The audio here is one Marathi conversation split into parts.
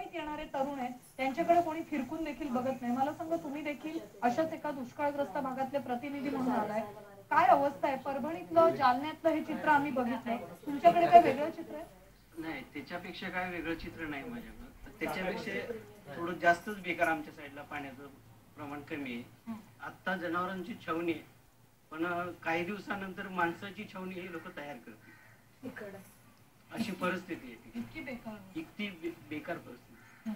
अडचणीत येणारे तरुण आहेत त्यांच्याकडे कोणी फिरकून देखील बघत नाही. मला सांगा, तुम्ही देखील अशाच एका दुष्काळग्रस्त भागातले प्रतिनिधी म्हणून आलाय. काय अवस्था आहे परभणीतलं, जालन्यातलं हे चित्र आम्ही बघितलं. तुमच्याकडे काय वेगळं चित्र आहे? नाही, त्याच्यापेक्षा काय वेगळं चित्र नाही माझ्याकडं. त्याच्यापेक्षा थोडं जास्तच बेकार आमच्या साईडला पाण्याचं प्रमाण कमी आहे. आत्ता जनावरांची छावणी आहे, पण काही दिवसानंतर माणसाची छावणी हे लोक तयार करतील अशी परिस्थिती आहे. इतकी बेकार परिस्थिती.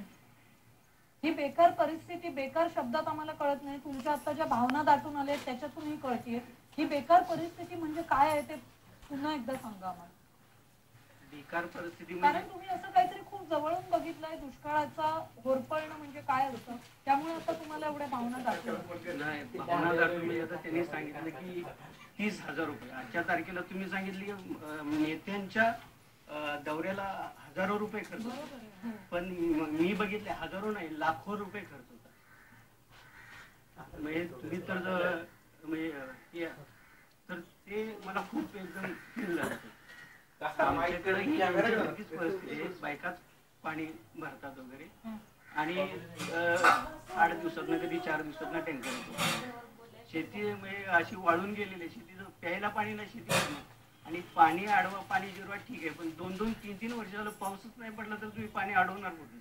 ही बेकार परिस्थिती, बेकार शब्दात आम्हाला कळत नाही, तुमच्या आता ज्या भावना दाटून आल्या त्याच्यातून ही कळतीये. ही बेकार परिस्थिती म्हणजे काय आहे ते पुन्हा एकदा सांगा आम्हाला. बेकार परिस्थिती कारण तुम्ही असं काहीतरी खूप जवळून बघितलंय, दुष्काळाचा होरपळणं म्हणजे काय असतं, त्यामुळे आता तुम्हाला एवढ्या भावना दाटून. नाही, भावना दाटून म्हणजे आता त्यांनी सांगितलं की 30,000 रुपये. आजच्या तारखेला तुम्ही सांगितली नेत्यांच्या दौऱ्याला हजारो रुपये खर्च होता, पण मी बघितले हजारो नाही लाखो रुपये खर्च होता. म्हणजे तुम्ही तर म्हणजे तर ते मला खूप एकदम फील झालं. आमच्याकडे ही परिस्थिती आहे, बायकाच पाणी भरतात वगैरे, आणि 8 दिवसातनं कधी 4 दिवसातनं टँकर येतो. शेती म्हणजे अशी वाळून गेलेली, शेतीचं प्यायला पाणी नाही, शेती. आणि पाणी अडवा, पाणी जिरवा ठीक आहे, पण 2-2, 3-3 वर्ष झालं पाऊसच नाही पडला तर तुम्ही पाणी अडवणार कुठून?